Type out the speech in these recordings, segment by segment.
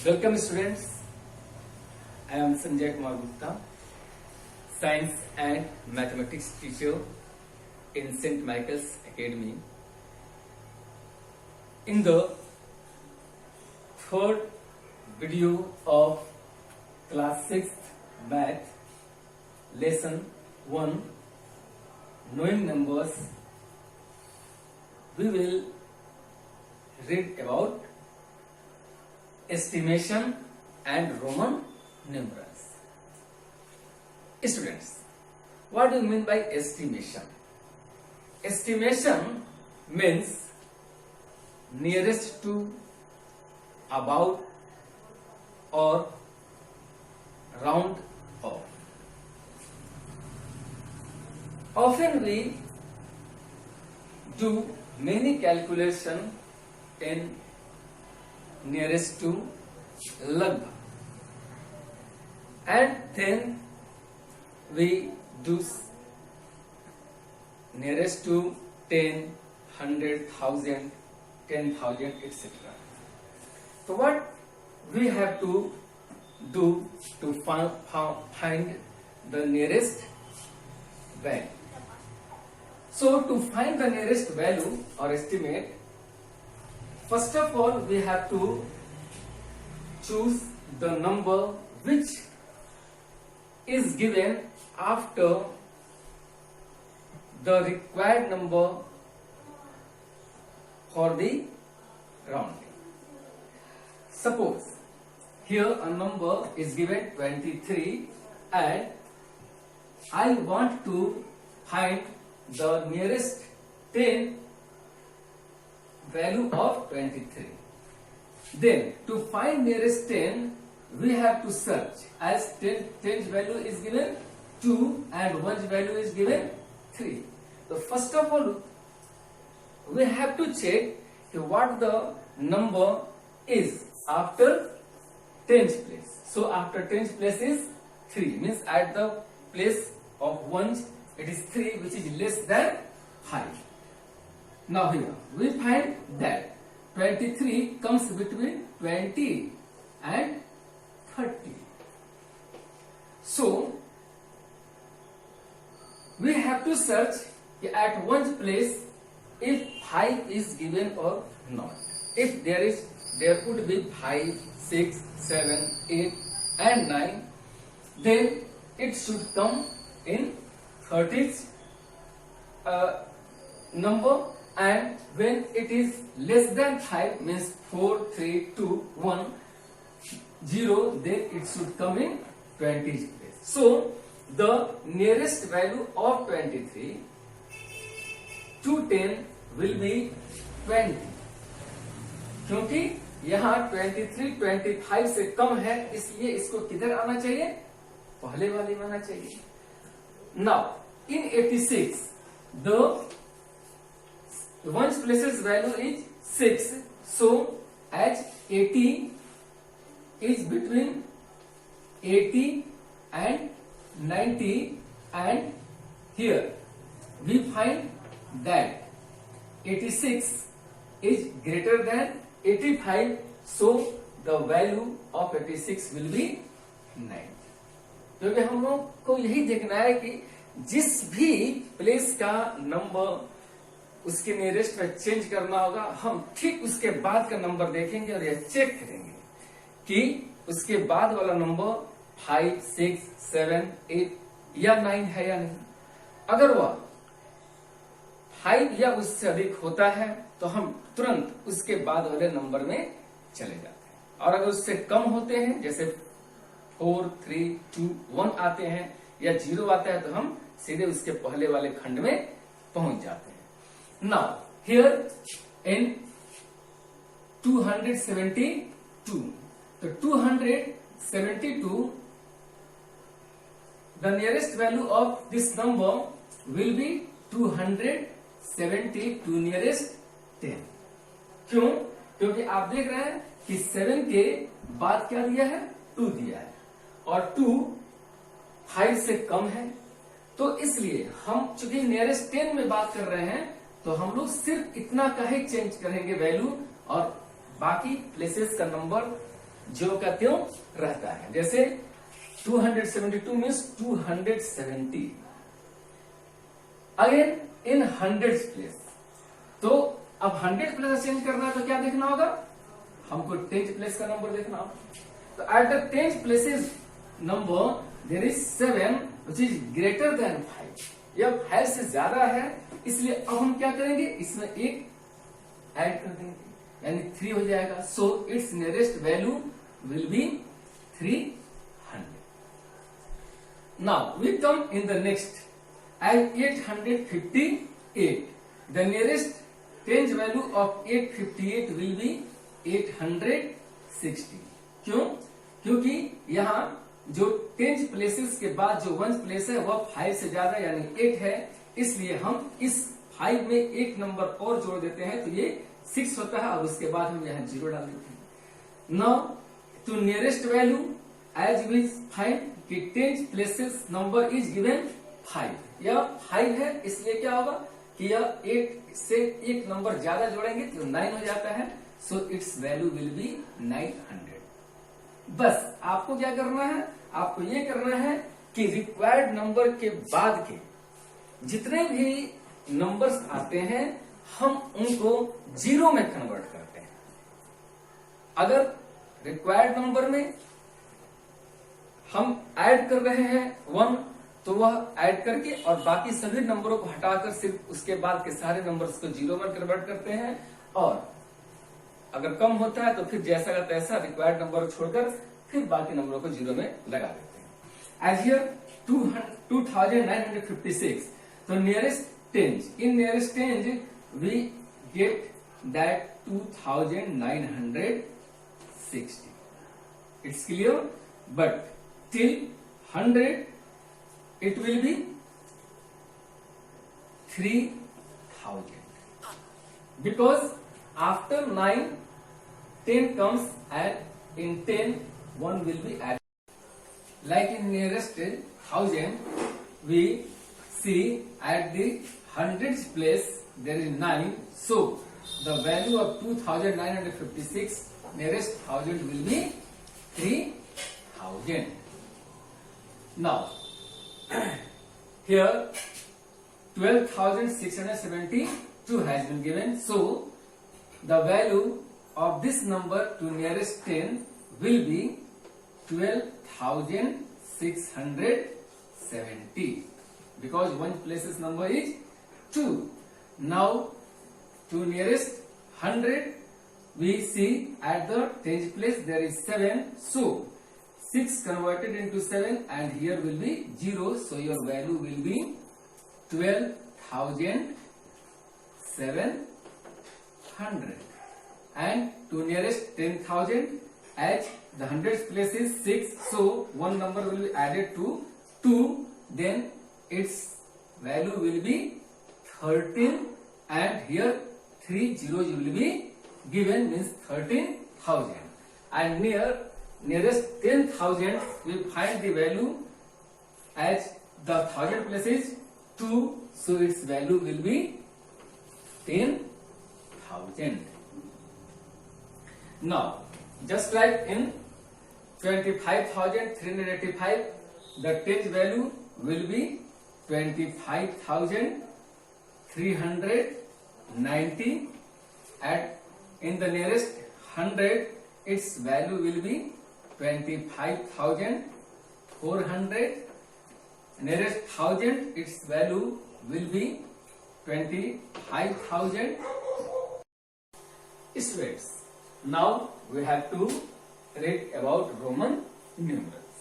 Welcome students, I am Sanjay Kumar Gupta, Science and Mathematics teacher in St. Michael's Academy. In the third video of class 6th math lesson 1 knowing numbers, we will read about estimation and Roman numerals. Students, what do you mean by estimation? Estimation means nearest to, about, or round off. Often we do many calculation in nearest to, lagbhag, and then we do nearest to 10, 100, 1000, 10,000, etc. So what we have to do to find the nearest value? So to find the nearest value or estimate, first of all we have to choose the number which is given after the required number for the rounding. Suppose here a number is given 23 and I want to find the nearest 10 value of 23. Then to find nearest 10 we have to search, as 10's value is given 2 and 1's value is given 3. So first of all we have to check what the number is after 10's place. So after 10's place is 3, means at the place of 1's it is 3, which is less than 5. Now here we find that 23 comes between 20 and 30. So we have to search at one's place if 5 is given or not. If there could be 5, 6, 7, 8 and 9, then it should come in 30's number, and when it is less than 5, means 4, 3, 2, 1, 0, then it should come in 20's place. So the nearest value of 23 to 10 will be 20, क्योंकि यहाँ 23 25 से कम है, इसलिए इसको किधर आना चाहिए? पहले वाले में आना चाहिए. Now in 86 the one's place's value is 6, so as 80 is between 80 and 90, and here we find that 86 is greater than 85, so the value of 86 will be 90. क्योंकि हम लोग को यही देखना है कि जिस भी प्लेस का नंबर उसके नियरेस्ट में चेंज करना होगा, हम ठीक उसके बाद का नंबर देखेंगे और यह चेक करेंगे कि उसके बाद वाला नंबर 5, 6, 7, 8 या 9 है या नहीं. अगर वह 5 या उससे अधिक होता है तो हम तुरंत उसके बाद वाले नंबर में चले जाते हैं, और अगर उससे कम होते हैं, जैसे 4, 3, 2, 1 आते हैं या 0 आता है, तो हम सीधे उसके पहले वाले खंड में पहुंच जाते हैं. Now here in 272, so 272, the nearest value of this number will be 270 to nearest 10. क्यों? क्योंकि आप देख रहे हैं कि 7 के बाद क्या दिया है? 2 दिया है, और 2 5 से कम है, तो इसलिए हम चूंकि नियरेस्ट 10 में बात कर रहे हैं तो हम लोग सिर्फ इतना का ही चेंज करेंगे वैल्यू, और बाकी प्लेसेस का नंबर जो का त्यों रहता है। जैसे 272 means 270। Again in hundreds place, तो अब 100 प्लेस चेंज करना है तो क्या देखना होगा, हमको 10th प्लेस का नंबर देखना होगा। तो at the 10th places number there is 7 which is greater than 5। यह 5 से ज्यादा है, इसलिए अब हम क्या करेंगे, इसमें एक ऐड कर देंगे, यानी 3 हो जाएगा। So it's nearest value will be 300। Now we come in the next as 858। The nearest 10th value of 858 will be 860। क्यों? क्योंकि यहाँ जो 10th प्लेसेस के बाद जो 1st प्लेस है वह 5 से ज्यादा यानी 8 है, इसलिए हम इस 5 में एक नंबर और जोड़ देते हैं तो ये 6 होता है, और उसके बाद हम यहाँ 0 डाल देते हैं। Now to nearest value as we find कि 10th places number is given 5। यह 5 है, इसलिए क्या होगा कि यह 8 से एक नंबर ज्यादा जोड़ेंगे तो 9 हो जाता है। So it's value will B 900। बस आपको क्या करना है, आपको ये करना है कि रिक्वायर्ड नंबर के बाद के जितने भी नंबर्स आते हैं हम उनको 0 में कन्वर्ट करते हैं। अगर रिक्वायर्ड नंबर में हम ऐड कर रहे हैं 1, तो वह ऐड करके और बाकी सभी नंबरों को हटाकर सिर्फ उसके बाद के सारे नंबर्स को 0 में कन्वर्ट करते हैं, और अगर कम होता है तो फिर जैसा का तैसा रिक्वायर्ड नंबर छोड़कर फिर बाकी नंबरों को 0 में लगा देते हैं। एज हियर 2956, तो nearest 10, in nearest 10 we get that 2960। It's clear, but till 100 it will be 3000, because after 9 10 comes and in 10 1 will be added. Like in nearest 1000 we see at the hundreds place there is 9, so the value of 2956 nearest 1000 will be 3000. Now here 12,672 has been given, so the value of this number to nearest 10 will be 12,670, because one place's number is 2. Now to nearest 100 we see at the 10th place there is 7, so 6 converted into 7 and here will be 0, so your value will be 12,700. And to nearest 10,000, as the hundredth place is 6, so one number will be added to 2, then its value will be 13, and here 3 zeros will be given, means 13,000. And nearest 10,000 we find the value as the 1000 place is 2, so its value will be 10,000. Now just like in 25,385, the 10th value will be 25,390, and in the nearest 100 its value will be 25,400. Nearest 1000 its value will be 25,000. Students, now we have to read about Roman numerals.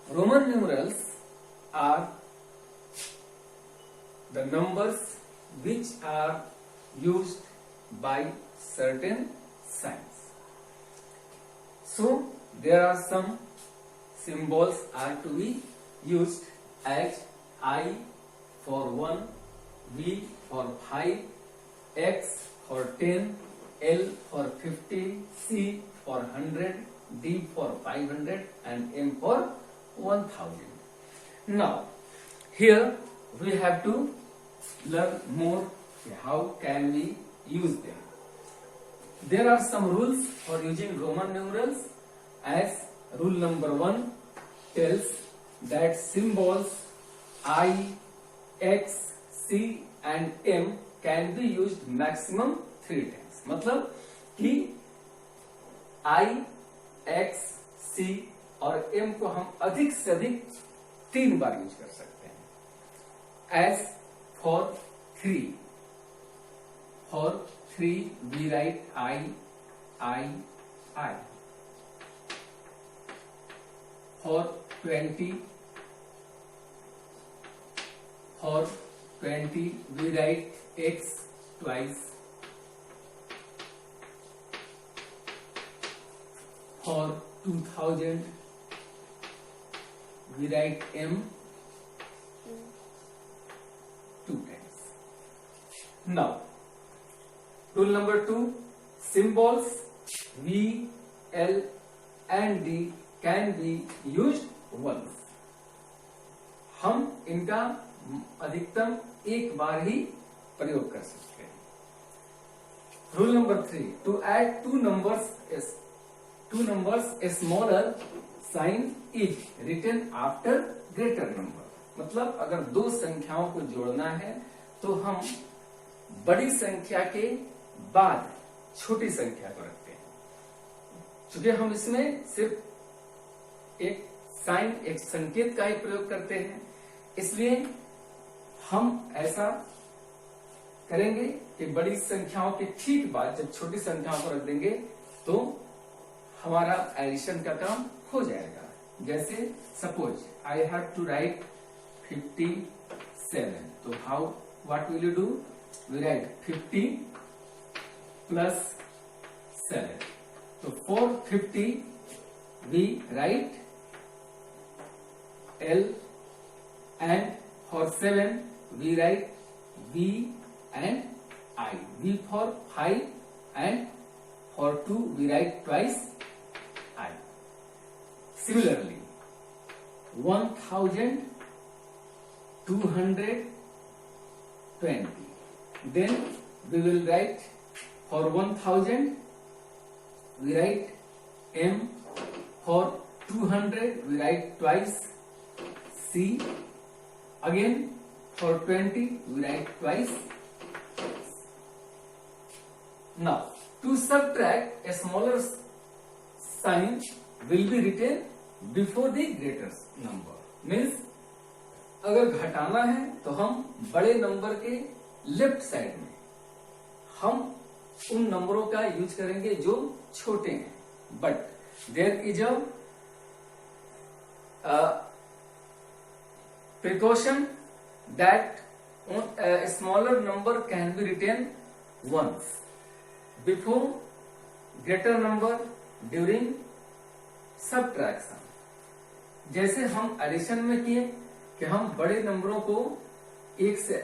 Roman numerals are the numbers which are used by certain signs. So there are some symbols are to be used as I for 1, V for 5, X for 10, L for 50, C for 100, D for 500 and M for 1000. Now here we have to learn more how can we use them. There are some rules for using Roman numerals, as rule number 1 tells that symbols I, X, C and M can be used maximum 3 times. मतलब कि I, X, C और M को हम अधिक से अधिक 3 बार use कर सकते हैं. As for 3, we write I. For 20, we write X twice. For 2000, we write M 2 times. Now, rule number 2, symbols V, L and D can be used once. हम इनका अधिकतम एक बार ही प्रयोग कर सकते हैं. Rule number 3, to add two numbers, a smaller sign is written after greater number. मतलब अगर दो संख्याओं को जोड़ना है तो हम बड़ी संख्या के बाद छोटी संख्या को रखते हैं. चूंकि हम इसमें सिर्फ एक साइन, एक संकेत का ही प्रयोग करते हैं, इसलिए हम ऐसा करेंगे कि बड़ी संख्याओं के ठीक बाद जब छोटी संख्याओं को रख देंगे तो हमारा एडिशन का काम हो जाएगा. जैसे suppose I have to write 57, तो how what will you do? We write 50 plus 7. तो for 50 we write L, and for 7 we write V and I. V for 5 and for 2 we write twice I. Similarly, 1220. Then we will write for 1000 we write M. For 200 we write twice C. Again for 20 we write twice. Now to subtract, a smaller sign will be written before the greater number. Means अगर घटाना है तो हम बड़े number के left side में हम उन नंबरों का यूज करेंगे जो छोटे हैं. But there is a precaution that smaller number can be written once before greater number during subtraction. जैसे हम एडिशन में किए कि हम बड़े नंबरों को एक से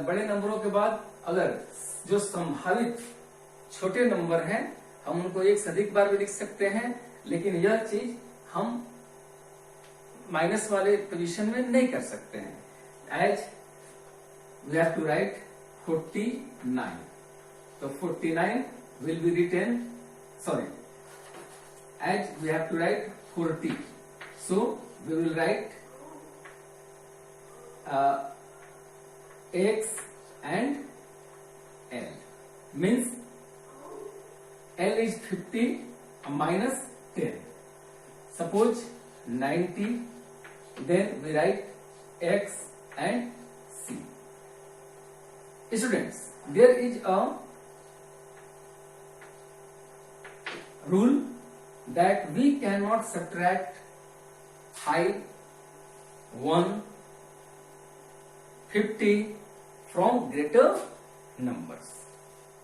बड़े नंबरों के बाद अगर जो संभावित छोटे नंबर हैं हम उनको एक से अधिक बार भी लिख सकते हैं, लेकिन यह चीज हम माइनस वाले पोजीशन में नहीं कर सकते हैं. As we have to write 49, तो 49 will be written, sorry, as we have to write 40, so we will write X and L. Means L is 50 minus 10. Suppose 90, then we write X and C. Students, there is a rule that we cannot subtract 5, 1, 50 from greater numbers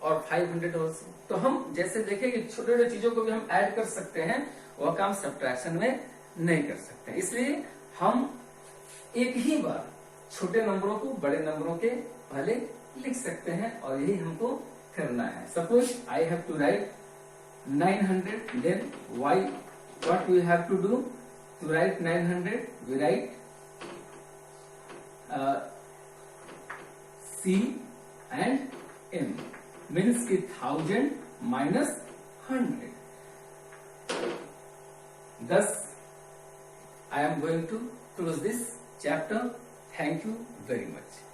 और 500 also. तो हम जैसे देखें कि छोटे छोटे चीजों को भी हम ऐड कर सकते हैं, वह काम सब्ट्रैक्शन में नहीं कर सकते. इसलिए हम एक ही बार छोटे नंबरों को बड़े नंबरों के पहले लिख सकते हैं और यही हमको करना है. Suppose I have to write 900, then why what we have to do to write 900? We write C and M. means कि 1000 minus 100. Thus, I am going to close this chapter. Thank you very much.